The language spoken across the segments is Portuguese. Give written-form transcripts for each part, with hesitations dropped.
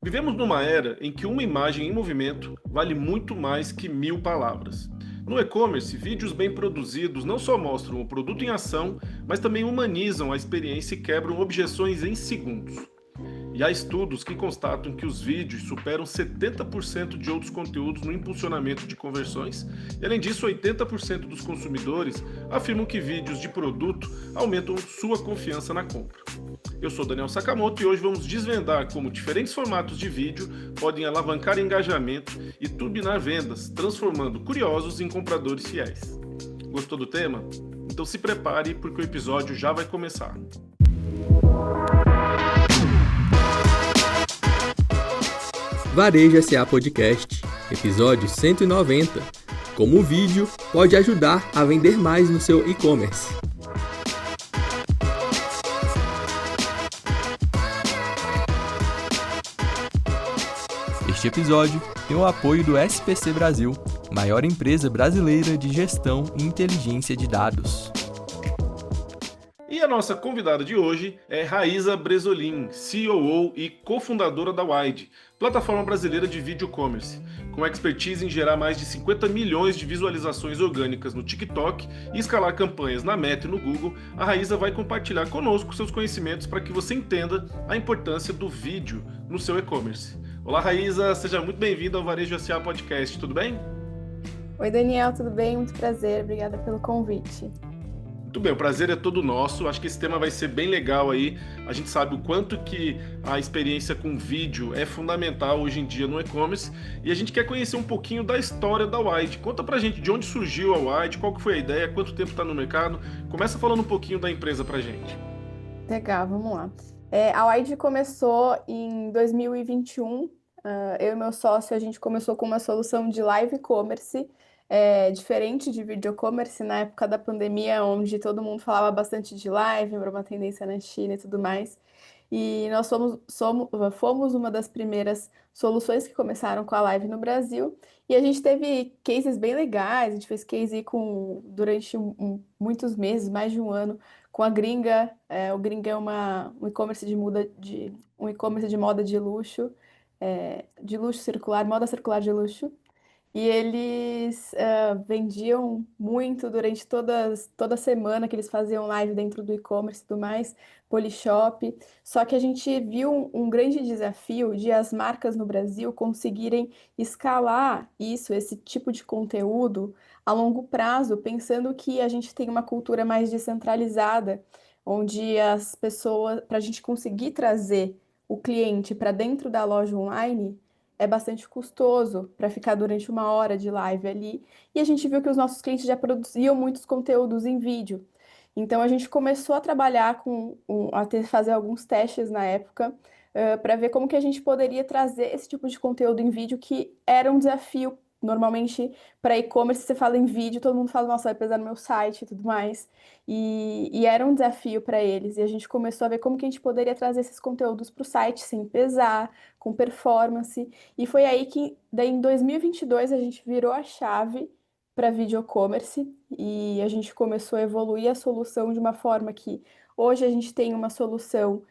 Vivemos numa era em que uma imagem em movimento vale muito mais que 1000 palavras. No e-commerce, vídeos bem produzidos não só mostram o produto em ação, mas também humanizam a experiência e quebram objeções em segundos. E há estudos que constatam que os vídeos superam 70% de outros conteúdos no impulsionamento de conversões, e além disso, 80% dos consumidores afirmam que vídeos de produto aumentam sua confiança na compra. Eu sou Daniel Sakamoto e hoje vamos desvendar como diferentes formatos de vídeo podem alavancar engajamento e turbinar vendas, transformando curiosos em compradores fiéis. Gostou do tema? Então se prepare porque o episódio já vai começar. Varejo SA Podcast, episódio 190. Como o vídeo pode ajudar a vender mais no seu e-commerce. Este episódio tem o apoio do SPC Brasil, maior empresa brasileira de gestão e inteligência de dados. E a nossa convidada de hoje é Raíza Bresolin, COO e cofundadora da Wide, plataforma brasileira de vídeo commerce. Com expertise em gerar mais de 50 milhões de visualizações orgânicas no TikTok e escalar campanhas na Meta e no Google, a Raíza vai compartilhar conosco seus conhecimentos para que você entenda a importância do vídeo no seu e-commerce. Olá, Raíza, seja muito bem-vinda ao Varejo SA Podcast, tudo bem? Oi, Daniel, tudo bem? Muito prazer, obrigada pelo convite. Muito bem, o prazer é todo nosso. Acho que esse tema vai ser bem legal aí. A gente sabe o quanto que a experiência com vídeo é fundamental hoje em dia no e-commerce e a gente quer conhecer um pouquinho da história da Wide. Conta pra gente de onde surgiu a Wide, qual que foi a ideia, quanto tempo está no mercado. Começa falando um pouquinho da empresa pra gente. Legal, vamos lá. A Wide começou em 2021. Eu e meu sócio, a gente começou com uma solução de live commerce, diferente de video commerce na época da pandemia, onde todo mundo falava bastante de live, era uma tendência na China e tudo mais. E nós fomos uma das primeiras soluções que começaram com a live no Brasil. E a gente teve cases bem legais, a gente fez case durante muitos meses, mais de um ano, com a Gringa. O Gringa é um e-commerce um e-commerce de moda de luxo circular, moda circular de luxo. E eles vendiam muito durante toda semana que eles faziam live dentro do e-commerce e tudo mais, Polishop. Só que a gente viu um grande desafio de as marcas no Brasil conseguirem escalar esse tipo de conteúdo a longo prazo, pensando que a gente tem uma cultura mais descentralizada, onde as pessoas, para a gente conseguir trazer o cliente para dentro da loja online é bastante custoso para ficar durante uma hora de live ali. E a gente viu que os nossos clientes já produziam muitos conteúdos em vídeo. Então a gente começou a trabalhar fazer alguns testes na época, para ver como que a gente poderia trazer esse tipo de conteúdo em vídeo, que era um desafio. Normalmente, para e-commerce, você fala em vídeo, todo mundo fala, nossa, vai pesar no meu site e tudo mais. E era um desafio para eles. E a gente começou a ver como que a gente poderia trazer esses conteúdos para o site sem pesar, com performance. E foi aí que, daí em 2022, a gente virou a chave para video commerce e a gente começou a evoluir a solução de uma forma que hoje a gente tem uma solução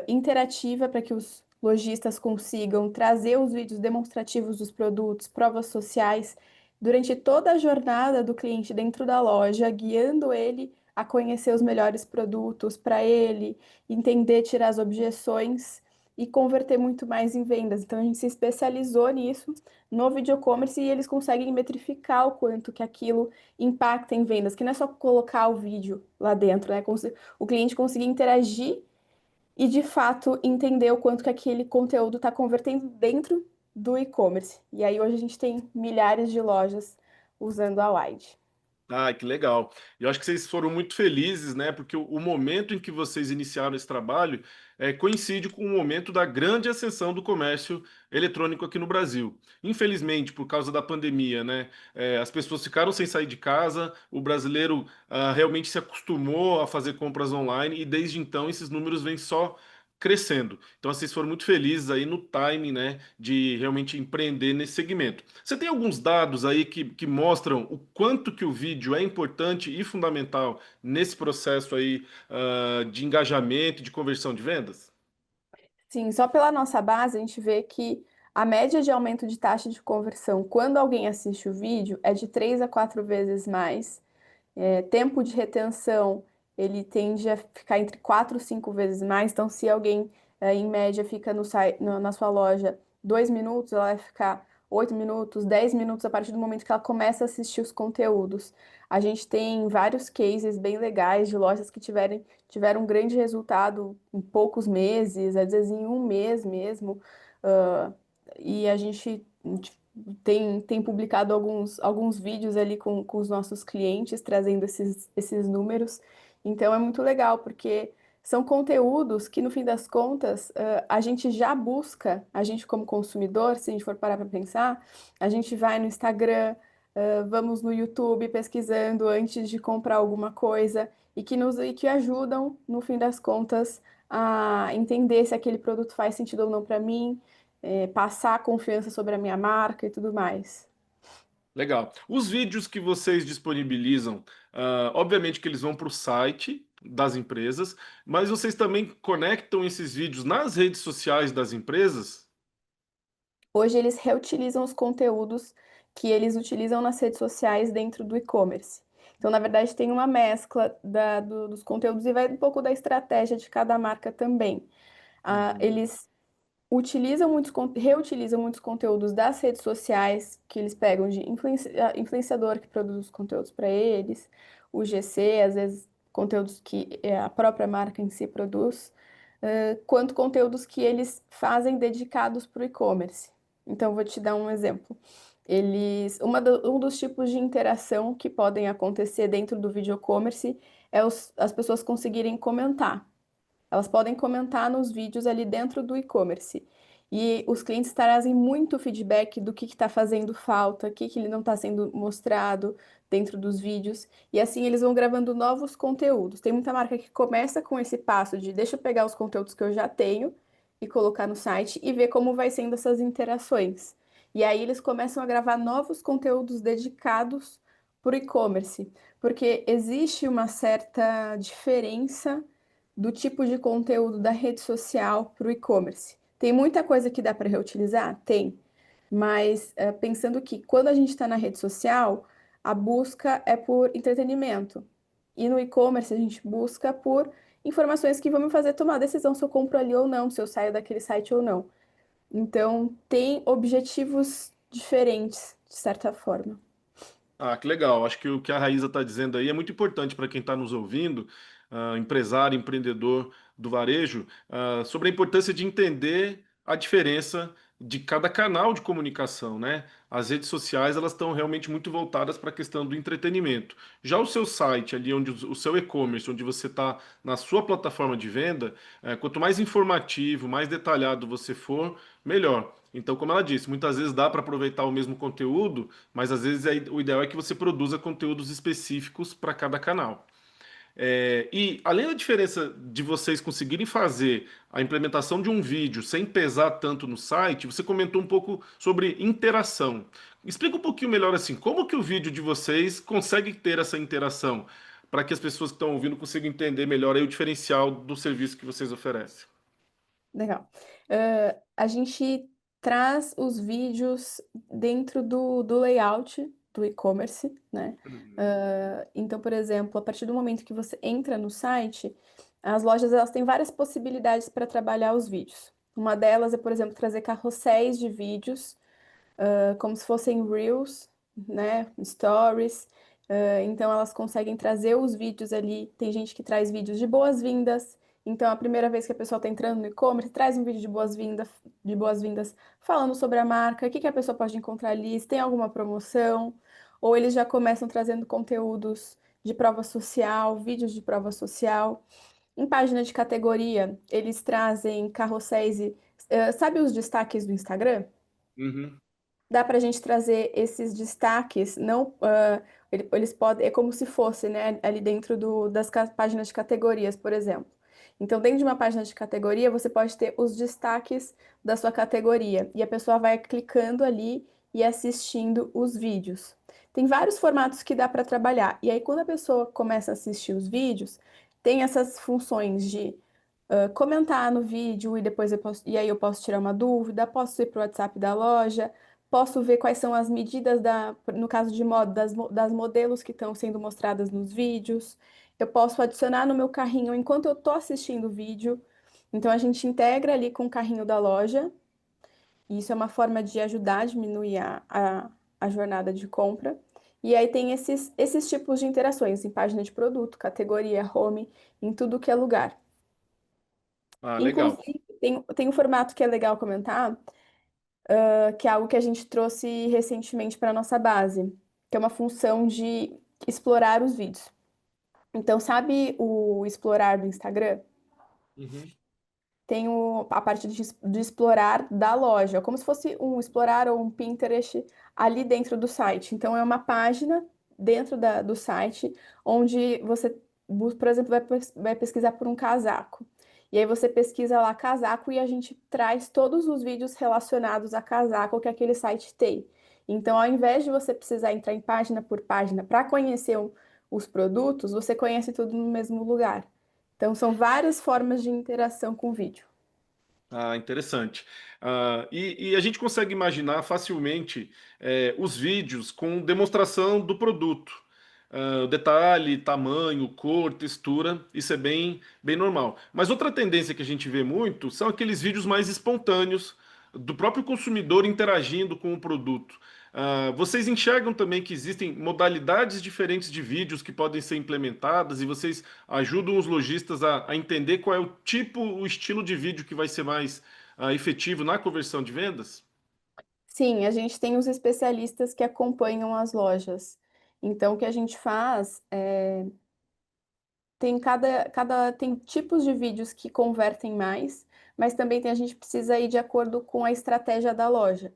interativa para que os lojistas consigam trazer os vídeos demonstrativos dos produtos, provas sociais, durante toda a jornada do cliente dentro da loja, guiando ele a conhecer os melhores produtos para ele, entender, tirar as objeções e converter muito mais em vendas. Então a gente se especializou nisso no video commerce e eles conseguem metrificar o quanto que aquilo impacta em vendas, que não é só colocar o vídeo lá dentro, né? O cliente conseguir interagir e de fato entender o quanto que aquele conteúdo está convertendo dentro do e-commerce. E aí hoje a gente tem milhares de lojas usando a Wide. Ah, que legal. Eu acho que vocês foram muito felizes, né? Porque o momento em que vocês iniciaram esse trabalho coincide com o momento da grande ascensão do comércio eletrônico aqui no Brasil. Infelizmente, por causa da pandemia, né? As pessoas ficaram sem sair de casa, o brasileiro realmente se acostumou a fazer compras online e desde então esses números vêm só crescendo. Então, vocês foram muito felizes aí no timing, né, de realmente empreender nesse segmento. Você tem alguns dados aí que mostram o quanto que o vídeo é importante e fundamental nesse processo aí de engajamento e de conversão de vendas? Sim, só pela nossa base a gente vê que a média de aumento de taxa de conversão quando alguém assiste o vídeo é de 3 a 4 vezes mais. Tempo de retenção, ele tende a ficar entre 4 e 5 vezes mais. Então, se alguém, em média, fica na sua loja 2 minutos, ela vai ficar 8 minutos, 10 minutos a partir do momento que ela começa a assistir os conteúdos. A gente tem vários cases bem legais de lojas que tiveram um grande resultado em poucos meses, às vezes em um mês mesmo. Ah, e a gente tem publicado alguns vídeos ali com os nossos clientes, trazendo esses números. Então é muito legal, porque são conteúdos que, no fim das contas, a gente já busca, a gente como consumidor, se a gente for parar para pensar, a gente vai no Instagram, vamos no YouTube pesquisando antes de comprar alguma coisa e que ajudam, no fim das contas, a entender se aquele produto faz sentido ou não para mim, passar confiança sobre a minha marca e tudo mais. Legal. Os vídeos que vocês disponibilizam, obviamente que eles vão para o site das empresas, mas vocês também conectam esses vídeos nas redes sociais das empresas? Hoje eles reutilizam os conteúdos que eles utilizam nas redes sociais dentro do e-commerce. Então, na verdade, tem uma mescla dos conteúdos e vai um pouco da estratégia de cada marca também. Uhum. Eles reutilizam muitos conteúdos das redes sociais que eles pegam de influenciador que produz os conteúdos para eles, o GC, às vezes conteúdos que a própria marca em si produz, quanto conteúdos que eles fazem dedicados para o e-commerce. Então, vou te dar um exemplo. Um dos tipos de interação que podem acontecer dentro do video commerce é as pessoas conseguirem comentar. Elas podem comentar nos vídeos ali dentro do e-commerce. E os clientes trazem muito feedback do que está fazendo falta, o que ele não está sendo mostrado dentro dos vídeos. E assim eles vão gravando novos conteúdos. Tem muita marca que começa com esse passo de deixa eu pegar os conteúdos que eu já tenho e colocar no site e ver como vai sendo essas interações. E aí eles começam a gravar novos conteúdos dedicados para o e-commerce, porque existe uma certa diferença do tipo de conteúdo da rede social para o e-commerce. Tem muita coisa que dá para reutilizar? Tem. Mas pensando que quando a gente está na rede social, a busca é por entretenimento. E no e-commerce a gente busca por informações que vão me fazer tomar a decisão se eu compro ali ou não, se eu saio daquele site ou não. Então, tem objetivos diferentes, de certa forma. Ah, que legal. Acho que o que a Raíza está dizendo aí é muito importante para quem está nos ouvindo, empresário, empreendedor do varejo, sobre a importância de entender a diferença de cada canal de comunicação, né? As redes sociais, elas estão realmente muito voltadas para a questão do entretenimento. Já o seu site, ali onde o seu e-commerce, onde você está na sua plataforma de venda, quanto mais informativo, mais detalhado você for, melhor. Então, como ela disse, muitas vezes dá para aproveitar o mesmo conteúdo, mas às vezes o ideal é que você produza conteúdos específicos para cada canal. E além da diferença de vocês conseguirem fazer a implementação de um vídeo sem pesar tanto no site, você comentou um pouco sobre interação. Explica um pouquinho melhor assim, como que o vídeo de vocês consegue ter essa interação para que as pessoas que estão ouvindo consigam entender melhor aí o diferencial do serviço que vocês oferecem. Legal. A gente traz os vídeos dentro do layout do e-commerce, né? Uhum. Então, por exemplo, a partir do momento que você entra no site, as lojas elas têm várias possibilidades para trabalhar os vídeos. Uma delas é, por exemplo, trazer carrosséis de vídeos como se fossem Reels, né? Stories. Então elas conseguem trazer os vídeos ali. Tem gente que traz vídeos de boas-vindas. Então, a primeira vez que a pessoa está entrando no e-commerce, traz um vídeo de boas-vindas, falando sobre a marca, o que que a pessoa pode encontrar ali, se tem alguma promoção, ou eles já começam trazendo conteúdos de prova social, vídeos de prova social. Em página de categoria, eles trazem carrosséis e, sabe os destaques do Instagram? Uhum. Dá para a gente trazer esses destaques, não, eles podem, é como se fosse, né, ali dentro páginas de categorias, por exemplo. Então, dentro de uma página de categoria, você pode ter os destaques da sua categoria, e a pessoa vai clicando ali e assistindo os vídeos. Tem vários formatos que dá para trabalhar, e aí quando a pessoa começa a assistir os vídeos, tem essas funções de comentar no vídeo e depois e aí eu posso tirar uma dúvida, posso ir para o WhatsApp da loja, posso ver quais são as medidas no caso de moda, das modelos que estão sendo mostradas nos vídeos. Eu posso adicionar no meu carrinho enquanto eu estou assistindo o vídeo. Então a gente integra ali com o carrinho da loja, e isso é uma forma de ajudar a diminuir a jornada de compra. E aí tem esses tipos de interações em página de produto, categoria, home, em tudo que é lugar. Ah, legal. Inclusive, tem um formato que é legal comentar, que é algo que a gente trouxe recentemente para a nossa base, que é uma função de explorar os vídeos. Então, sabe o explorar do Instagram? Uhum. Tem a parte de explorar da loja, como se fosse um explorar ou um Pinterest ali dentro do site. Então, é uma página dentro do site onde você, por exemplo, vai pesquisar por um casaco. E aí você pesquisa lá casaco e a gente traz todos os vídeos relacionados a casaco que aquele site tem. Então, ao invés de você precisar entrar em página por página para conhecer os produtos, você conhece tudo no mesmo lugar. Então, são várias formas de interação com o vídeo. Ah, interessante. E a gente consegue imaginar facilmente os vídeos com demonstração do produto. Detalhe, tamanho, cor, textura, isso é bem normal. Mas outra tendência que a gente vê muito são aqueles vídeos mais espontâneos do próprio consumidor interagindo com o produto. Vocês enxergam também que existem modalidades diferentes de vídeos que podem ser implementadas e vocês ajudam os lojistas a entender qual é o tipo, o estilo de vídeo que vai ser mais efetivo na conversão de vendas? Sim, a gente tem os especialistas que acompanham as lojas. Então, o que a gente faz tem tem tipos de vídeos que convertem mais, mas também a gente precisa ir de acordo com a estratégia da loja.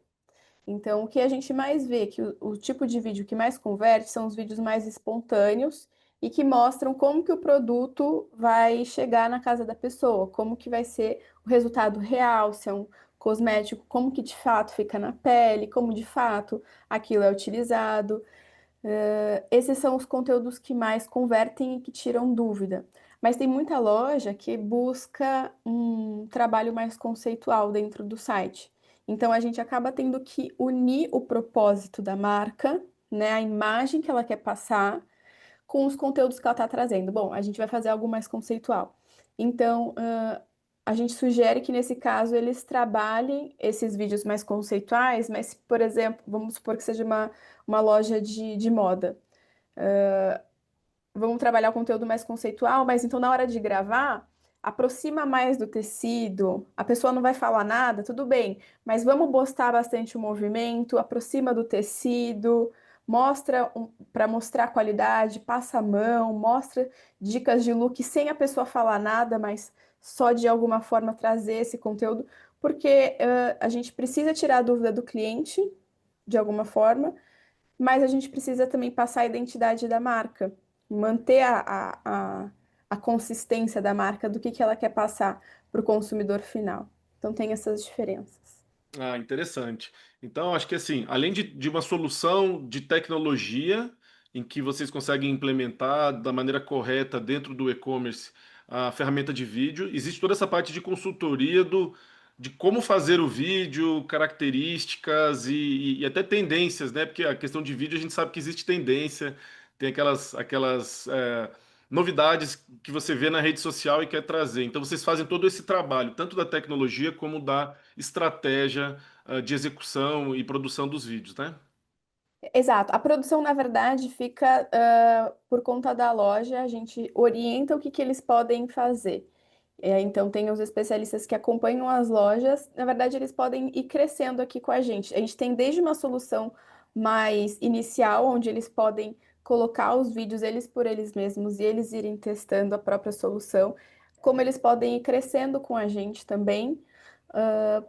Então, o que a gente mais vê, que o tipo de vídeo que mais converte são os vídeos mais espontâneos e que mostram como que o produto vai chegar na casa da pessoa, como que vai ser o resultado real, se é um cosmético, como que de fato fica na pele, como de fato aquilo é utilizado. Esses são os conteúdos que mais convertem e que tiram dúvida. Mas tem muita loja que busca um trabalho mais conceitual dentro do site. Então a gente acaba tendo que unir o propósito da marca, né, a imagem que ela quer passar, com os conteúdos que ela está trazendo. Bom, a gente vai fazer algo mais conceitual. Então, a gente sugere que nesse caso eles trabalhem esses vídeos mais conceituais, mas, por exemplo, vamos supor que seja uma loja de moda. Vamos trabalhar o conteúdo mais conceitual, mas então na hora de gravar, aproxima mais do tecido, a pessoa não vai falar nada, tudo bem, mas vamos postar bastante o movimento, aproxima do tecido, mostra para mostrar a qualidade, passa a mão, mostra dicas de look sem a pessoa falar nada, mas só de alguma forma trazer esse conteúdo, porque a gente precisa tirar a dúvida do cliente de alguma forma, mas a gente precisa também passar a identidade da marca, manter a consistência da marca, do que ela quer passar para o consumidor final. Então, tem essas diferenças. Ah, interessante. Então, acho que assim, além de uma solução de tecnologia em que vocês conseguem implementar da maneira correta dentro do e-commerce a ferramenta de vídeo, existe toda essa parte de consultoria de como fazer o vídeo, características e até tendências, né? Porque a questão de vídeo a gente sabe que existe tendência, tem aquelas novidades que você vê na rede social e quer trazer. Então, vocês fazem todo esse trabalho, tanto da tecnologia como da estratégia de execução e produção dos vídeos, né? Exato. A produção, na verdade, fica por conta da loja, a gente orienta o que eles podem fazer. Então, tem os especialistas que acompanham as lojas. Na verdade, eles podem ir crescendo aqui com a gente. A gente tem desde uma solução mais inicial, onde eles podem colocar os vídeos eles por eles mesmos e eles irem testando a própria solução, como eles podem ir crescendo com a gente também,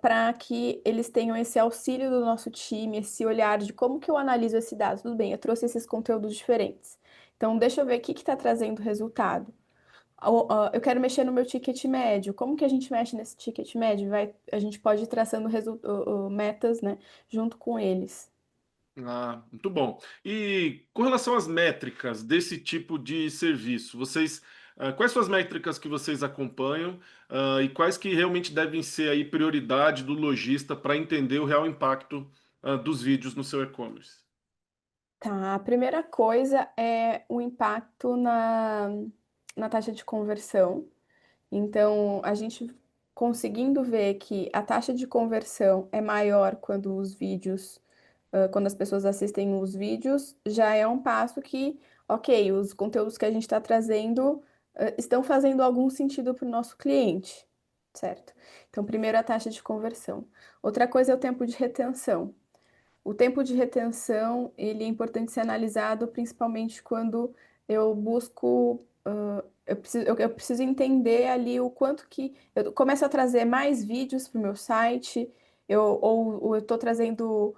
para que eles tenham esse auxílio do nosso time, esse olhar de como que eu analiso esse dado. Tudo bem, eu trouxe esses conteúdos diferentes. Então, deixa eu ver o que está trazendo resultado. Eu quero mexer no meu ticket médio. Como que a gente mexe nesse ticket médio? A gente pode ir traçando metas, né, junto com eles. Ah, muito bom. E com relação às métricas desse tipo de serviço, vocês Quais são as métricas que vocês acompanham, e quais que realmente devem ser aí prioridade do lojista para entender o real impacto, dos vídeos no seu e-commerce? Tá, a primeira coisa é o impacto na taxa de conversão. Então, a gente conseguindo ver que a taxa de conversão é maior quando os vídeos, quando as pessoas assistem os vídeos, já é um passo que, ok, os conteúdos que a gente está trazendo, estão fazendo algum sentido para o nosso cliente, certo? Então, primeiro a taxa de conversão. Outra coisa é o tempo de retenção. O tempo de retenção, ele é importante ser analisado principalmente quando eu busco, eu preciso entender ali o quanto que eu começo a trazer mais vídeos para o meu site, ou eu estou trazendo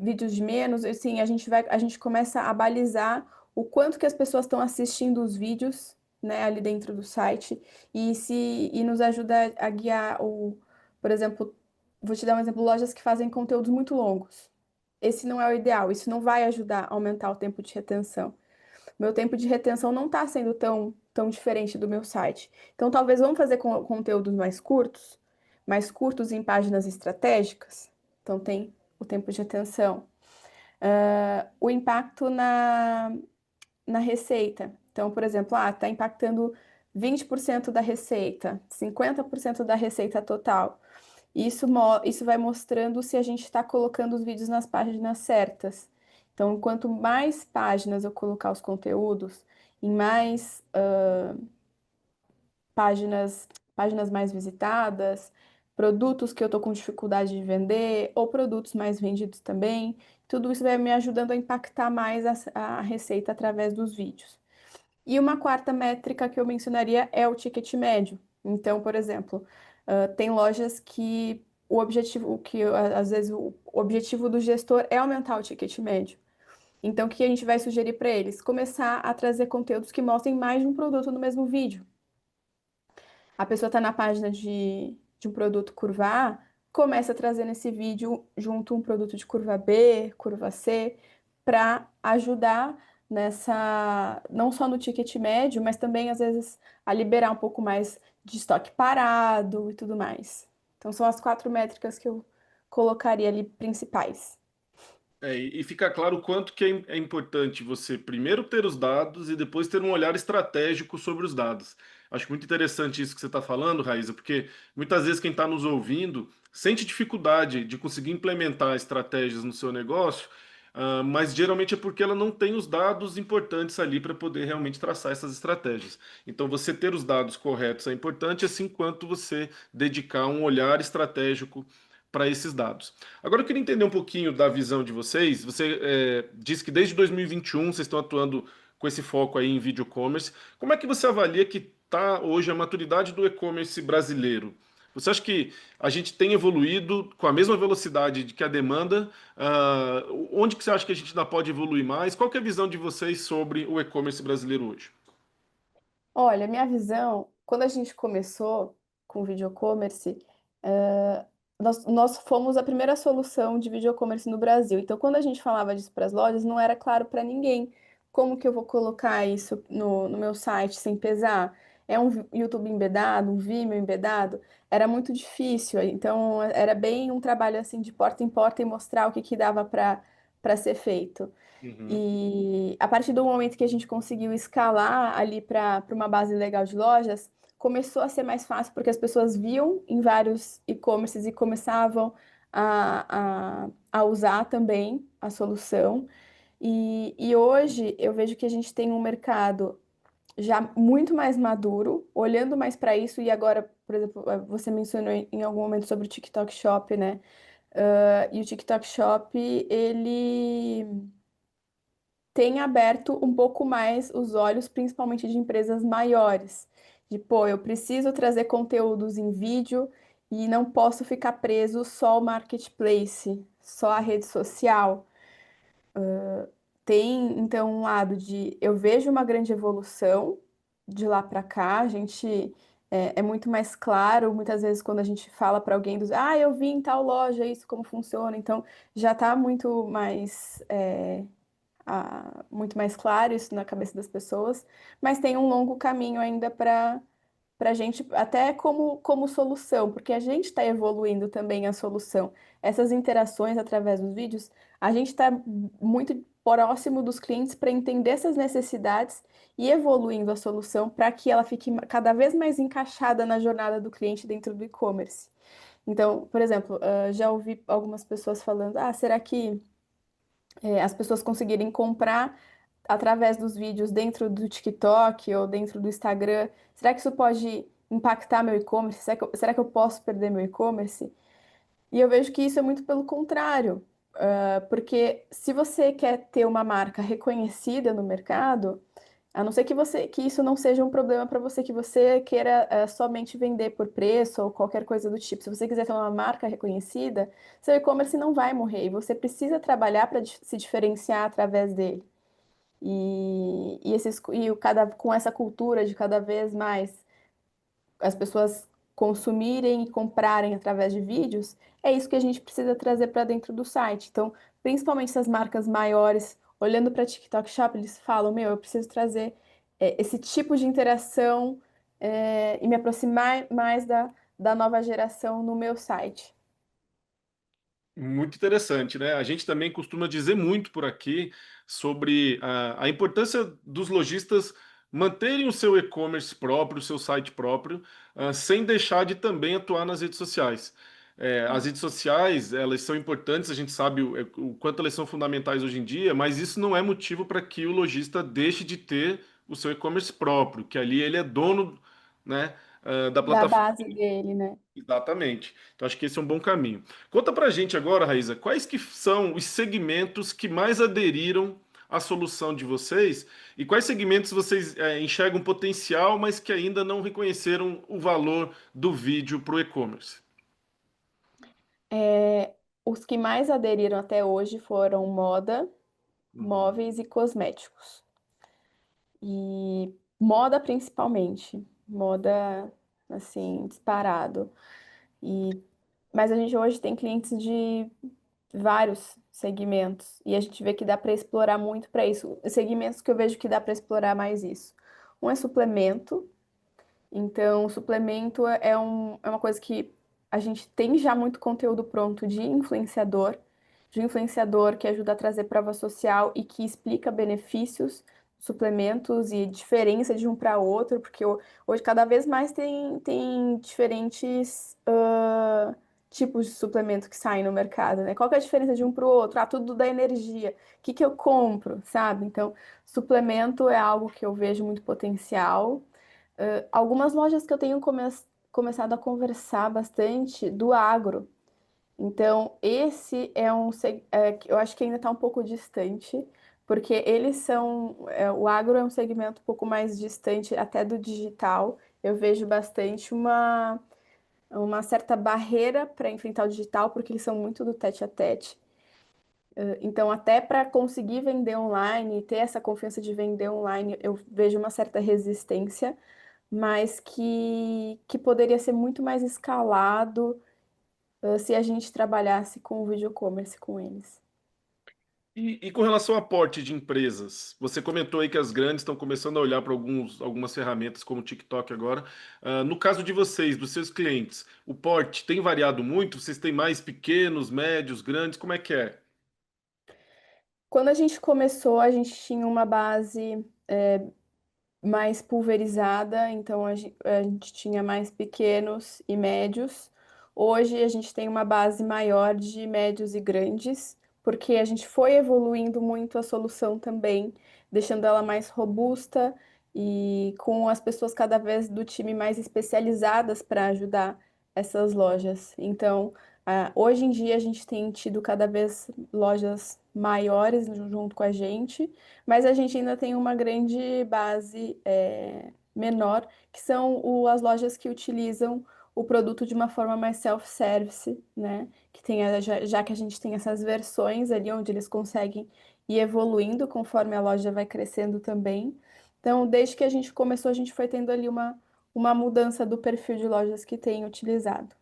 vídeos de menos, assim, a gente começa a balizar o quanto que as pessoas estão assistindo os vídeos, né, ali dentro do site, e nos ajuda a guiar por exemplo, vou te dar um exemplo, lojas que fazem conteúdos muito longos. Esse não é o ideal, isso não vai ajudar a aumentar o tempo de retenção. Meu tempo de retenção não está sendo tão diferente do meu site. Então, talvez vamos fazer conteúdos mais curtos em páginas estratégicas. Então, tem o tempo de retenção. O impacto na receita. Então, por exemplo, está impactando 20% da receita, 50% da receita total. Isso vai mostrando se a gente está colocando os vídeos nas páginas certas. Então, quanto mais páginas eu colocar os conteúdos, em mais páginas mais visitadas, produtos que eu estou com dificuldade de vender, ou produtos mais vendidos também, tudo isso vai me ajudando a impactar mais a receita através dos vídeos. E uma quarta métrica que eu mencionaria é o ticket médio. Então, por exemplo, tem lojas que às vezes o objetivo do gestor é aumentar o ticket médio. Então, o que a gente vai sugerir para eles? Começar a trazer conteúdos que mostrem mais de um produto no mesmo vídeo. A pessoa está na página de um produto curva A, começa a trazer nesse vídeo junto um produto de curva B, curva C, para ajudar não só no ticket médio, mas também às vezes a liberar um pouco mais de estoque parado e tudo mais. Então são as quatro métricas que eu colocaria ali principais. E fica claro o quanto que é importante você primeiro ter os dados e depois ter um olhar estratégico sobre os dados. Acho muito interessante isso que você está falando, Raíza, porque muitas vezes quem está nos ouvindo sente dificuldade de conseguir implementar estratégias no seu negócio, mas geralmente é porque ela não tem os dados importantes ali para poder realmente traçar essas estratégias. Então, você ter os dados corretos é importante, assim quanto você dedicar um olhar estratégico para esses dados. Agora eu queria entender um pouquinho da visão de vocês. Você disse que desde 2021 vocês estão atuando com esse foco aí em video commerce. Como é que você avalia que está hoje a maturidade do e-commerce brasileiro? Você acha que a gente tem evoluído com a mesma velocidade de que a demanda? Onde que você acha que a gente ainda pode evoluir mais? Qual que é a visão de vocês sobre o e-commerce brasileiro hoje? Olha, minha visão, quando a gente começou com o videocommerce, nós fomos a primeira solução de videocommerce no Brasil. Então, quando a gente falava disso para as lojas, não era claro para ninguém como que eu vou colocar isso no meu site sem pesar. É um YouTube embedado, um Vimeo embedado? Era muito difícil. Então, era bem um trabalho assim de porta em porta e mostrar o que que dava para ser feito. Uhum, E a partir do momento que a gente conseguiu escalar ali para uma base legal de lojas, começou a ser mais fácil, porque as pessoas viam em vários e-commerces e começavam a usar também a solução. E hoje eu vejo que a gente tem um mercado já muito mais maduro, olhando mais para isso, e agora, por exemplo, você mencionou em algum momento sobre o TikTok Shop, né? E o TikTok Shop, ele tem aberto um pouco mais os olhos, principalmente de empresas maiores. De, pô, eu preciso trazer conteúdos em vídeo e não posso ficar preso só ao marketplace, só à rede social. Tem, então, um lado de eu vejo uma grande evolução de lá para cá, a gente é muito mais claro, muitas vezes quando a gente fala para alguém eu vi em tal loja isso como funciona, então já está muito mais muito mais claro isso na cabeça das pessoas, mas tem um longo caminho ainda para a gente, até como solução, porque a gente está evoluindo também a solução. Essas interações através dos vídeos, a gente está muito próximo dos clientes para entender essas necessidades e evoluindo a solução para que ela fique cada vez mais encaixada na jornada do cliente dentro do e-commerce. Então, por exemplo, já ouvi algumas pessoas falando: ah, será que as pessoas conseguirem comprar através dos vídeos dentro do TikTok ou dentro do Instagram, será que isso pode impactar meu e-commerce? Será que eu posso perder meu e-commerce? E eu vejo que isso é muito pelo contrário, porque se você quer ter uma marca reconhecida no mercado, a não ser que isso não seja um problema para você, que você queira somente vender por preço ou qualquer coisa do tipo. Se você quiser ter uma marca reconhecida, seu e-commerce não vai morrer e você precisa trabalhar para se diferenciar através dele. Com essa cultura de cada vez mais as pessoas consumirem e comprarem através de vídeos, é isso que a gente precisa trazer para dentro do site. Então, principalmente essas marcas maiores, olhando para TikTok Shop, eles falam: meu, eu preciso trazer esse tipo de interação e me aproximar mais da nova geração no meu site. Muito interessante, né? A gente também costuma dizer muito por aqui sobre a importância dos lojistas manterem o seu e-commerce próprio, o seu site próprio, sem deixar de também atuar nas redes sociais. As redes sociais, elas são importantes, a gente sabe o quanto elas são fundamentais hoje em dia, mas isso não é motivo para que o lojista deixe de ter o seu e-commerce próprio, que ali ele é dono, né, da Da plataforma. base dele, né? Exatamente. Então acho que esse é um bom caminho. Conta pra gente agora, Raíza, quais que são os segmentos que mais aderiram à solução de vocês e quais segmentos vocês enxergam potencial, mas que ainda não reconheceram o valor do vídeo para o e-commerce? Os que mais aderiram até hoje foram moda, Uhum. móveis e cosméticos. E moda principalmente, moda assim, disparado. E mas a gente hoje tem clientes de vários segmentos e a gente vê que dá para explorar muito para isso. Os segmentos que eu vejo que dá para explorar mais isso. Um é suplemento. Então, suplemento é uma coisa que a gente tem já muito conteúdo pronto de influenciador que ajuda a trazer prova social e que explica benefícios, suplementos e diferença de um para outro, porque hoje cada vez mais tem diferentes tipos de suplemento que saem no mercado, né? Qual que é a diferença de um para o outro? Ah, tudo da energia. O que que eu compro, sabe? Então, suplemento é algo que eu vejo muito potencial. Algumas lojas que eu tenho começado a conversar bastante do agro. Então, esse é que eu acho que ainda está um pouco distante, porque o agro é um segmento um pouco mais distante até do digital. Eu vejo bastante uma certa barreira para enfrentar o digital, porque eles são muito do tete a tete. Então, até para conseguir vender online, ter essa confiança de vender online, eu vejo uma certa resistência, mas que poderia ser muito mais escalado, se a gente trabalhasse com o video commerce com eles. E com relação a porte de empresas, você comentou aí que as grandes estão começando a olhar para algumas ferramentas como o TikTok agora. No caso de vocês, dos seus clientes, o porte tem variado muito? Vocês têm mais pequenos, médios, grandes? Como é que é? Quando a gente começou, a gente tinha uma base mais pulverizada, então a gente tinha mais pequenos e médios. Hoje a gente tem uma base maior de médios e grandes, porque a gente foi evoluindo muito a solução também, deixando ela mais robusta e com as pessoas cada vez do time mais especializadas para ajudar essas lojas. Então, hoje em dia a gente tem tido cada vez lojas maiores junto com a gente, mas a gente ainda tem uma grande base menor, que são as lojas que utilizam o produto de uma forma mais self-service, né? Que tem já que a gente tem essas versões ali onde eles conseguem ir evoluindo conforme a loja vai crescendo também. Então, desde que a gente começou, a gente foi tendo ali uma mudança do perfil de lojas que tem utilizado.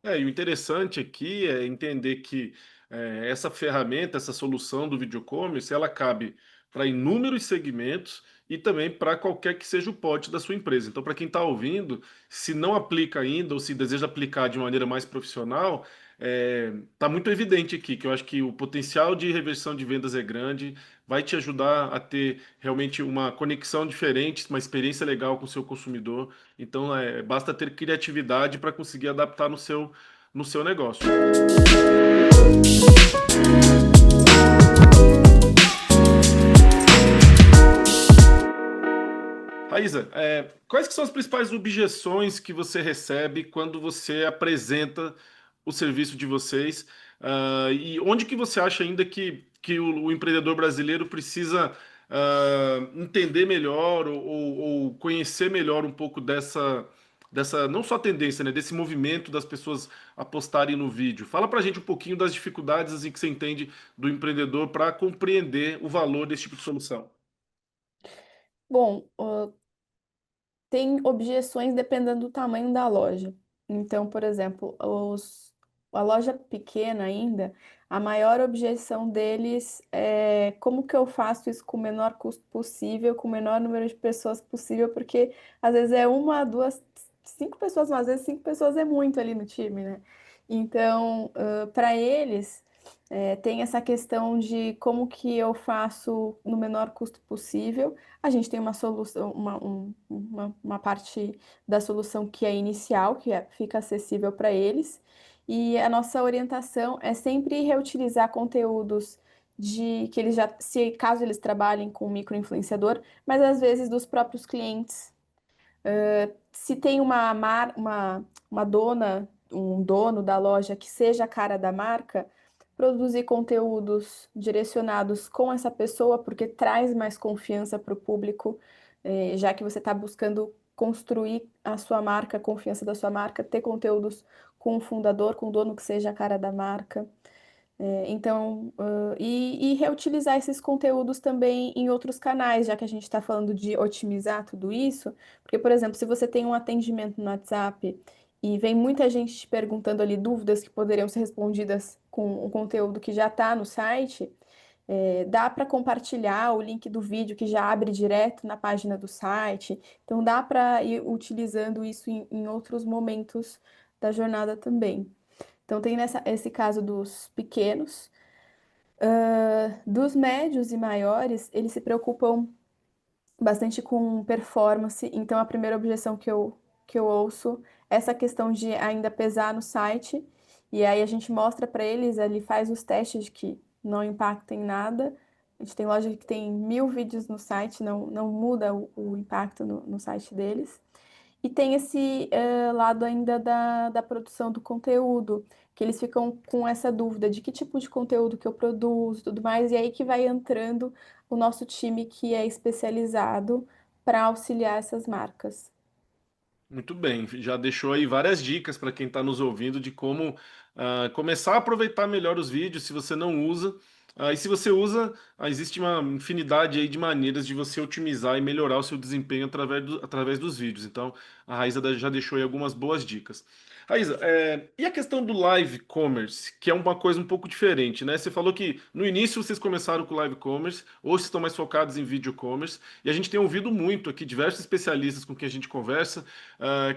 E o interessante aqui é entender que essa ferramenta, essa solução do video commerce, ela cabe para inúmeros segmentos e também para qualquer que seja o porte da sua empresa. Então, para quem está ouvindo, se não aplica ainda ou se deseja aplicar de maneira mais profissional, está muito evidente aqui que eu acho que o potencial de reversão de vendas é grande, vai te ajudar a ter realmente uma conexão diferente, uma experiência legal com o seu consumidor. Então, basta ter criatividade para conseguir adaptar no seu negócio. Raíza, quais que são as principais objeções que você recebe quando você apresenta o serviço de vocês? E onde que você acha ainda que o empreendedor brasileiro precisa entender melhor ou conhecer melhor um pouco dessa não só tendência, né, desse movimento das pessoas apostarem no vídeo? Fala pra gente um pouquinho das dificuldades assim, que você entende do empreendedor para compreender o valor desse tipo de solução. Bom, tem objeções dependendo do tamanho da loja. Então, por exemplo, a loja pequena ainda, a maior objeção deles é como que eu faço isso com o menor custo possível, com o menor número de pessoas possível, porque às vezes é uma, duas, cinco pessoas, mas às vezes cinco pessoas é muito ali no time, né? Então, para eles, tem essa questão de como que eu faço no menor custo possível. A gente tem uma solução, uma parte da solução que é inicial, fica acessível para eles. E a nossa orientação é sempre reutilizar conteúdos de que eles já, se caso eles trabalhem com microinfluenciador, mas às vezes dos próprios clientes. Se tem uma dona, um dono da loja que seja a cara da marca, produzir conteúdos direcionados com essa pessoa, porque traz mais confiança para o público, já que você está buscando construir a sua marca, a confiança da sua marca, ter conteúdos com o fundador, com o dono que seja a cara da marca. Então, e reutilizar esses conteúdos também em outros canais, já que a gente está falando de otimizar tudo isso, porque, por exemplo, se você tem um atendimento no WhatsApp e vem muita gente te perguntando ali dúvidas que poderiam ser respondidas com o conteúdo que já está no site, dá para compartilhar o link do vídeo que já abre direto na página do site, então dá para ir utilizando isso em outros momentos da jornada também. Então, tem esse caso dos pequenos. Dos médios e maiores, eles se preocupam bastante com performance. Então, a primeira objeção que eu ouço é essa questão de ainda pesar no site. E aí a gente mostra para eles, ali faz os testes de que não impacta em nada. A gente tem loja que tem 1.000 vídeos no site, não muda o impacto no site deles. E tem esse lado ainda da produção do conteúdo, que eles ficam com essa dúvida de que tipo de conteúdo que eu produzo e tudo mais, e aí que vai entrando o nosso time que é especializado para auxiliar essas marcas. Muito bem, já deixou aí várias dicas para quem está nos ouvindo de como começar a aproveitar melhor os vídeos se você não usa. E se você usa, existe uma infinidade aí de maneiras de você otimizar e melhorar o seu desempenho através dos vídeos. Então, a Raíza já deixou aí algumas boas dicas. Raíza, e a questão do live commerce, que é uma coisa um pouco diferente, né? Você falou que no início vocês começaram com live commerce, hoje estão mais focados em video commerce, e a gente tem ouvido muito aqui diversos especialistas com quem a gente conversa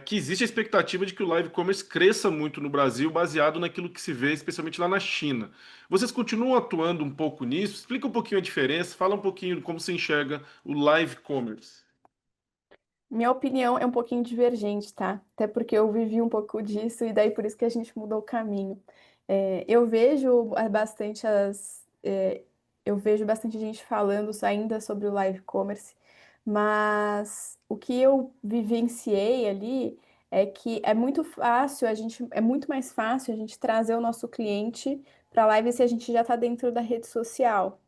que existe a expectativa de que o live commerce cresça muito no Brasil, baseado naquilo que se vê, especialmente lá na China. Vocês continuam atuando um pouco nisso? Explica um pouquinho a diferença, fala um pouquinho como você enxerga o live commerce. Minha opinião é um pouquinho divergente, tá? Até porque eu vivi um pouco disso e daí por isso que a gente mudou o caminho. Eu vejo eu vejo bastante gente falando ainda sobre o live commerce, mas o que eu vivenciei ali é que é muito mais fácil a gente trazer o nosso cliente para a live se a gente já está dentro da rede social.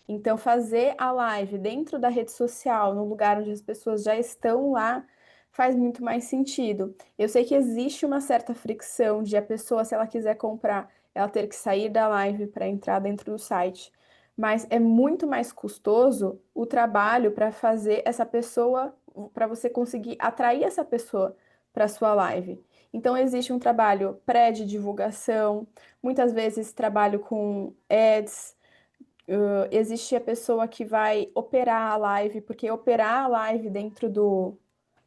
Então, fazer a live dentro da rede social, no lugar onde as pessoas já estão lá, faz muito mais sentido. Eu sei que existe uma certa fricção de a pessoa, se ela quiser comprar, ela ter que sair da live para entrar dentro do site. Mas é muito mais custoso o trabalho para fazer essa pessoa, para você conseguir atrair essa pessoa para sua live. Então, existe um trabalho pré de divulgação, muitas vezes trabalho com ads. Existe a pessoa que vai operar a live, porque operar a live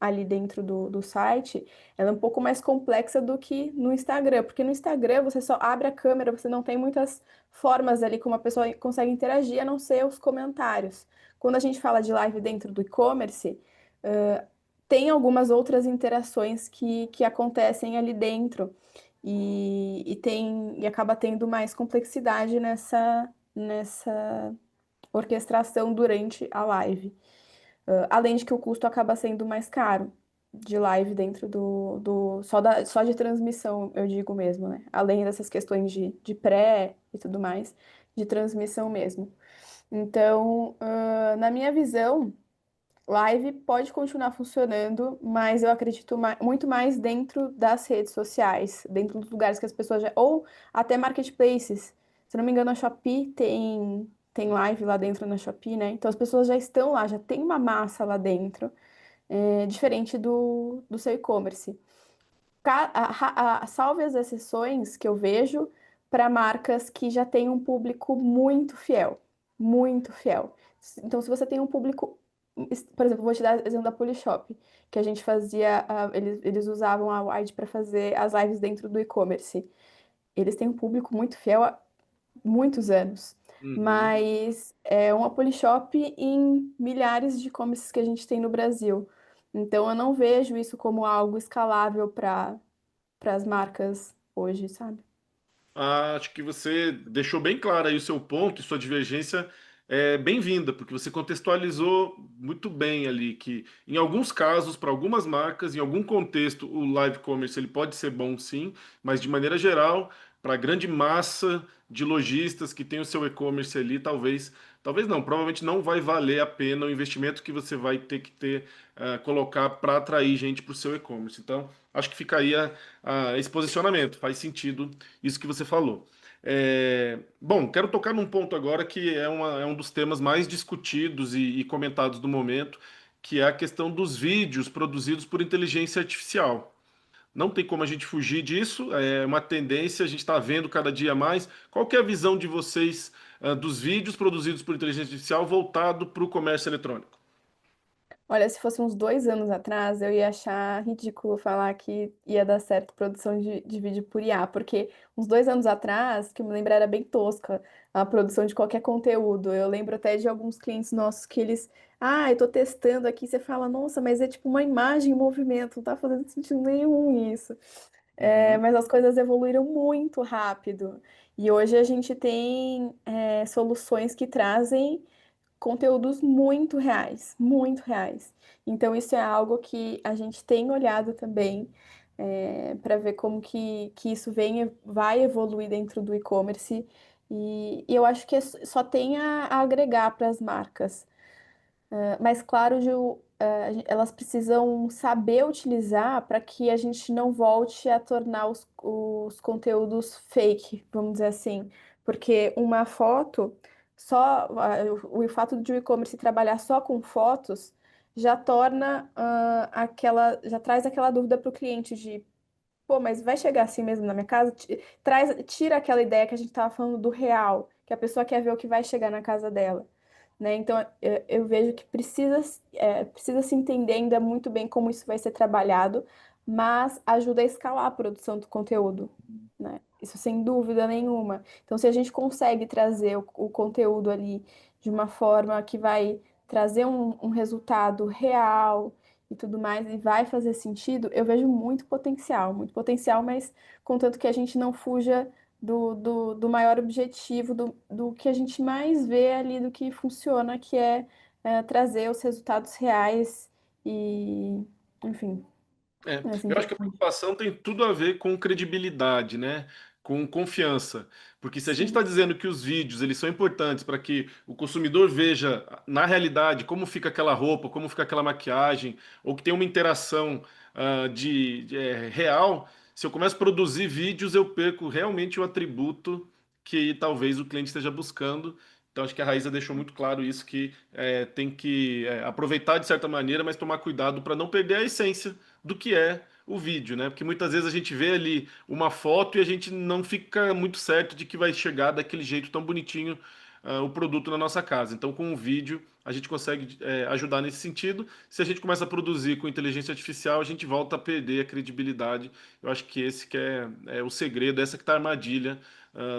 ali dentro do site, ela é um pouco mais complexa do que no Instagram, porque no Instagram você só abre a câmera, você não tem muitas formas ali como a pessoa consegue interagir, a não ser os comentários. Quando a gente fala de live dentro do e-commerce, tem algumas outras interações que acontecem ali dentro e acaba tendo mais complexidade nessa orquestração durante a live. Além de que o custo acaba sendo mais caro de live dentro só de transmissão, eu digo mesmo, né? Além dessas questões de pré e tudo mais, de transmissão mesmo. Então, na minha visão, live pode continuar funcionando, mas eu acredito muito mais dentro das redes sociais, dentro dos lugares que as pessoas já. Ou até marketplaces. Se não me engano, a Shopee tem live lá dentro na Shopee, né? Então as pessoas já estão lá, já tem uma massa lá dentro, diferente do seu e-commerce. Salve as exceções que eu vejo para marcas que já têm um público muito fiel, muito fiel. Então, se você tem um público, por exemplo, vou te dar o exemplo da Polishop, que a gente fazia, eles usavam a Wide para fazer as lives dentro do e-commerce. Eles têm um público muito fiel há muitos anos, Uhum. mas é uma Polishop em milhares de e-commerces que a gente tem no Brasil. Então, eu não vejo isso como algo escalável para as marcas hoje, sabe? Acho que você deixou bem claro aí o seu ponto e sua divergência é bem-vinda, porque você contextualizou muito bem ali que, em alguns casos, para algumas marcas, em algum contexto, o live commerce ele pode ser bom sim, mas de maneira geral, para a grande massa de lojistas que tem o seu e-commerce ali, talvez não, provavelmente não vai valer a pena o investimento que você vai ter que colocar para atrair gente para o seu e-commerce. Então, acho que ficaria esse posicionamento, faz sentido isso que você falou. Bom, quero tocar num ponto agora que é um dos temas mais discutidos e comentados do momento, que é a questão dos vídeos produzidos por inteligência artificial. Não tem como a gente fugir disso, é uma tendência, a gente está vendo cada dia mais. Qual que é a visão de vocês, dos vídeos produzidos por inteligência artificial voltado para o comércio eletrônico? Olha, se fosse uns 2 anos atrás, eu ia achar ridículo falar que ia dar certo produção de vídeo por IA, porque uns 2 anos atrás, que eu me lembro, era bem tosca a produção de qualquer conteúdo. Eu lembro até de alguns clientes nossos que eles, eu tô testando aqui, você fala, nossa, mas é tipo uma imagem em movimento, não tá fazendo sentido nenhum isso. Uhum. Mas as coisas evoluíram muito rápido. E hoje a gente tem, soluções que trazem conteúdos muito reais, muito reais. Então, isso é algo que a gente tem olhado também, para ver como que isso vai evoluir dentro do e-commerce. E eu acho que só tem a agregar para as marcas. Mas, claro, Ju, elas precisam saber utilizar para que a gente não volte a tornar os conteúdos fake, vamos dizer assim. Porque uma foto, o fato de o e-commerce trabalhar só com fotos já torna já traz aquela dúvida para o cliente de, pô, mas vai chegar assim mesmo na minha casa? Tira aquela ideia que a gente estava falando do real, que a pessoa quer ver o que vai chegar na casa dela, né? Então, eu vejo que precisa se entender ainda muito bem como isso vai ser trabalhado, mas ajuda a escalar a produção do conteúdo, né? Isso sem dúvida nenhuma. Então, se a gente consegue trazer o conteúdo ali de uma forma que vai trazer um resultado real e tudo mais, e vai fazer sentido, eu vejo muito potencial, mas contanto que a gente não fuja do maior objetivo, do que a gente mais vê ali, do que funciona, que trazer os resultados reais e, enfim, é assim Eu que eu acho que a penso. preocupação tem tudo a ver com credibilidade, né? Com confiança. Porque se a gente está Sim. dizendo que os vídeos eles são importantes para que o consumidor veja na realidade como fica aquela roupa, como fica aquela maquiagem, ou que tem uma interação real, se eu começo a produzir vídeos, eu perco realmente o atributo que talvez o cliente esteja buscando. Então, acho que a Raíza deixou muito claro isso, que tem que aproveitar de certa maneira, mas tomar cuidado para não perder a essência do que é o vídeo, né? Porque muitas vezes a gente vê ali uma foto e a gente não fica muito certo de que vai chegar daquele jeito tão bonitinho, o produto na nossa casa. Então, com o vídeo, a gente consegue, ajudar nesse sentido. Se a gente começa a produzir com inteligência artificial, a gente volta a perder a credibilidade. Eu acho que esse que é o segredo, essa que está a armadilha,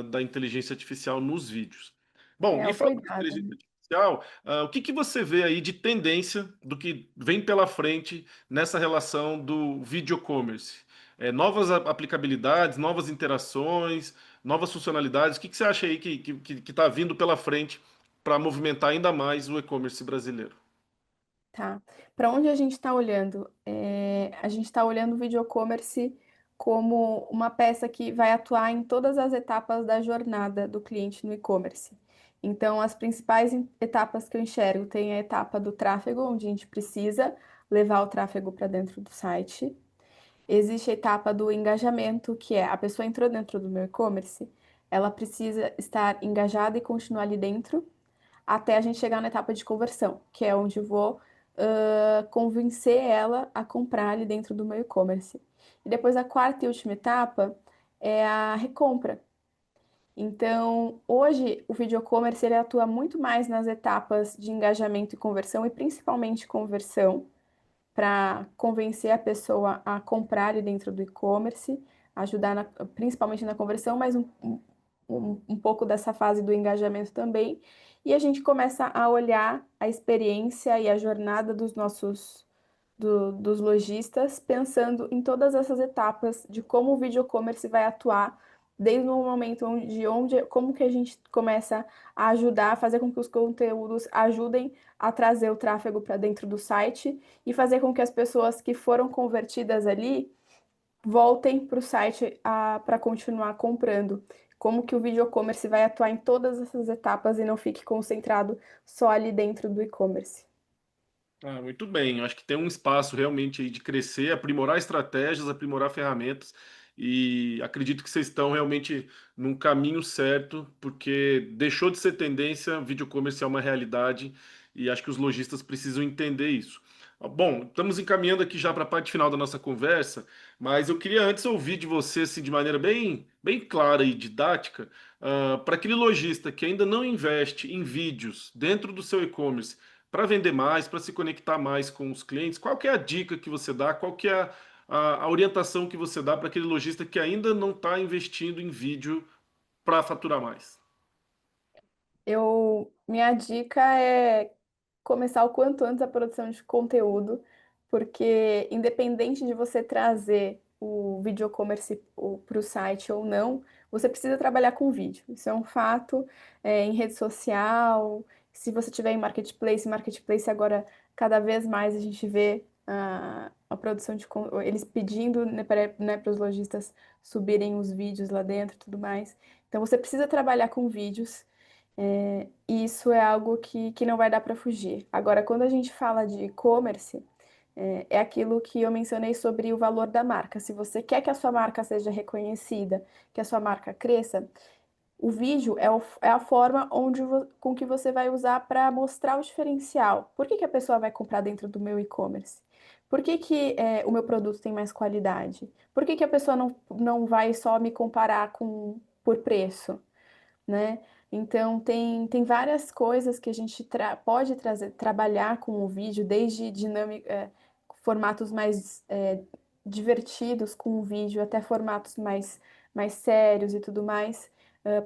da inteligência artificial nos vídeos. Bom, É e o falando de cuidado, inteligência né? artificial, o que que você vê aí de tendência do que vem pela frente nessa relação do videocommerce? Novas aplicabilidades, novas interações, novas funcionalidades. O que que você acha aí que está vindo pela frente para movimentar ainda mais o e-commerce brasileiro? Tá. Para onde a gente está olhando? A gente está olhando o video commerce como uma peça que vai atuar em todas as etapas da jornada do cliente no e-commerce. Então, as principais etapas que eu enxergo tem a etapa do tráfego, onde a gente precisa levar o tráfego para dentro do site. Existe a etapa do engajamento, que é a pessoa entrou dentro do meu e-commerce, ela precisa estar engajada e continuar ali dentro até a gente chegar na etapa de conversão, que é onde eu vou convencer ela a comprar ali dentro do meu e-commerce. E depois a quarta e última etapa é a recompra. Então, hoje o video commerce ele atua muito mais nas etapas de engajamento e conversão, e principalmente conversão, para convencer a pessoa a comprar ali dentro do e-commerce, ajudar principalmente na conversão, mas um pouco dessa fase do engajamento também. E a gente começa a olhar a experiência e a jornada dos lojistas, pensando em todas essas etapas de como o video commerce vai atuar, desde o momento como que a gente começa a ajudar, a fazer com que os conteúdos ajudem a trazer o tráfego para dentro do site e fazer com que as pessoas que foram convertidas ali voltem para o site para continuar comprando. Como que o video commerce vai atuar em todas essas etapas e não fique concentrado só ali dentro do e-commerce. Ah, muito bem. Eu acho que tem um espaço realmente aí de crescer, aprimorar estratégias, aprimorar ferramentas, e acredito que vocês estão realmente num caminho certo, porque deixou de ser tendência, vídeo commerce é uma realidade e acho que os lojistas precisam entender isso. Bom, estamos encaminhando aqui já para a parte final da nossa conversa, mas eu queria antes ouvir de você, assim, de maneira bem clara e didática, para aquele lojista que ainda não investe em vídeos dentro do seu e-commerce para vender mais, para se conectar mais com os clientes, qual que é a dica que você dá, qual que é a orientação que você dá para aquele lojista que ainda não está investindo em vídeo para faturar mais? Minha dica é começar o quanto antes a produção de conteúdo, porque independente de você trazer o video commerce para o site ou não, você precisa trabalhar com vídeo. Isso é um fato, em rede social, se você tiver em marketplace agora cada vez mais a gente vê a produção eles pedindo, né, para os lojistas subirem os vídeos lá dentro e tudo mais. Então você precisa trabalhar com vídeos. E isso é algo que não vai dar para fugir. Agora, quando a gente fala de e-commerce, é aquilo que eu mencionei sobre o valor da marca. Se você quer que a sua marca seja reconhecida, que a sua marca cresça, o vídeo é a forma com que você vai usar para mostrar o diferencial. Por que que a pessoa vai comprar dentro do meu e-commerce? Por que que, o meu produto tem mais qualidade? Por que que a pessoa não vai só me comparar por preço? Né? Então, tem várias coisas que a gente pode trabalhar com o vídeo, desde formatos mais divertidos com o vídeo, até formatos mais sérios e tudo mais,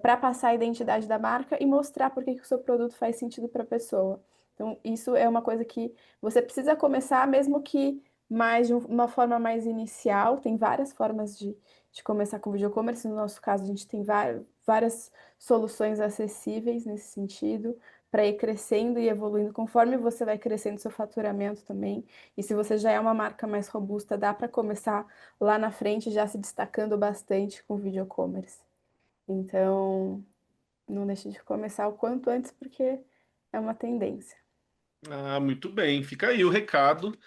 para passar a identidade da marca e mostrar por que que o seu produto faz sentido para a pessoa. Então, isso é uma coisa que você precisa começar, mesmo que de uma forma mais inicial. Tem várias formas de começar com video commerce. No nosso caso, a gente tem várias soluções acessíveis nesse sentido, para ir crescendo e evoluindo conforme você vai crescendo seu faturamento também. E se você já é uma marca mais robusta, dá para começar lá na frente já se destacando bastante com video commerce. Então, não deixe de começar o quanto antes, porque é uma tendência. Ah, muito bem. Fica aí o recado.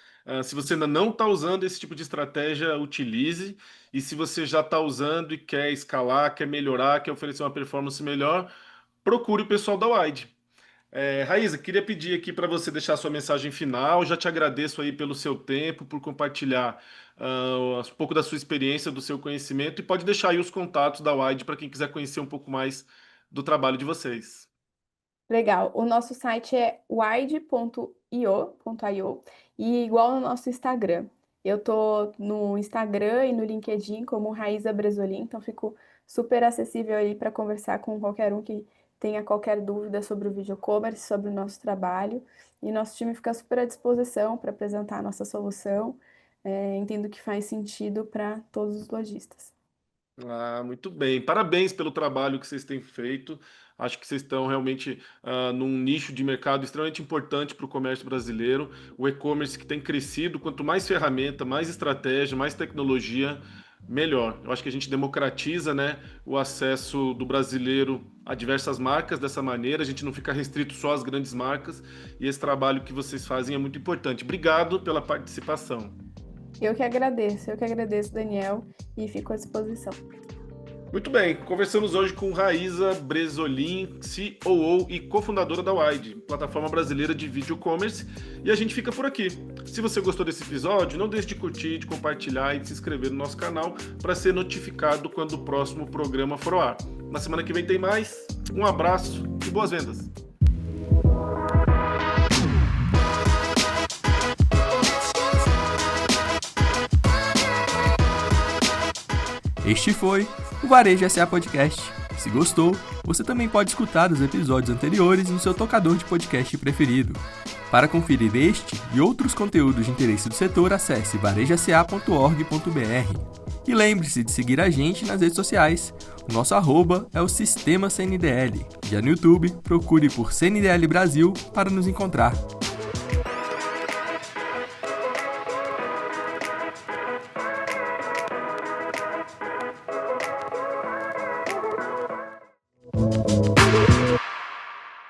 Se você ainda não está usando esse tipo de estratégia, utilize. E se você já está usando e quer escalar, quer melhorar, quer oferecer uma performance melhor, procure o pessoal da Wide. Raíza, queria pedir aqui para você deixar sua mensagem final. Já te agradeço aí pelo seu tempo, por compartilhar um pouco da sua experiência, do seu conhecimento, e pode deixar aí os contatos da Wide para quem quiser conhecer um pouco mais do trabalho de vocês. Legal. O nosso site é wide.io, e igual no nosso Instagram. Eu tô no Instagram e no LinkedIn como Raíza Bresolim, então fico super acessível aí para conversar com qualquer um que tenha qualquer dúvida sobre o video commerce, sobre o nosso trabalho. E nosso time fica super à disposição para apresentar a nossa solução. Entendo que faz sentido para todos os lojistas. Ah, muito bem. Parabéns pelo trabalho que vocês têm feito. Acho que vocês estão realmente num nicho de mercado extremamente importante para o comércio brasileiro. O e-commerce que tem crescido, quanto mais ferramenta, mais estratégia, mais tecnologia, melhor. Eu acho que a gente democratiza, né, o acesso do brasileiro a diversas marcas dessa maneira. A gente não fica restrito só às grandes marcas. E esse trabalho que vocês fazem é muito importante. Obrigado pela participação. Eu que agradeço, Daniel, e fico à disposição. Muito bem, conversamos hoje com Raíza Bresolim, COO e cofundadora da Wide, plataforma brasileira de video commerce, e a gente fica por aqui. Se você gostou desse episódio, não deixe de curtir, de compartilhar e de se inscrever no nosso canal para ser notificado quando o próximo programa for ao ar. Na semana que vem tem mais, um abraço e boas vendas! Este foi o Varejo SA Podcast. Se gostou, você também pode escutar os episódios anteriores no seu tocador de podcast preferido. Para conferir este e outros conteúdos de interesse do setor, acesse varejosa.org.br. E lembre-se de seguir a gente nas redes sociais. O nosso @ é o Sistema CNDL. Já no YouTube, procure por CNDL Brasil para nos encontrar.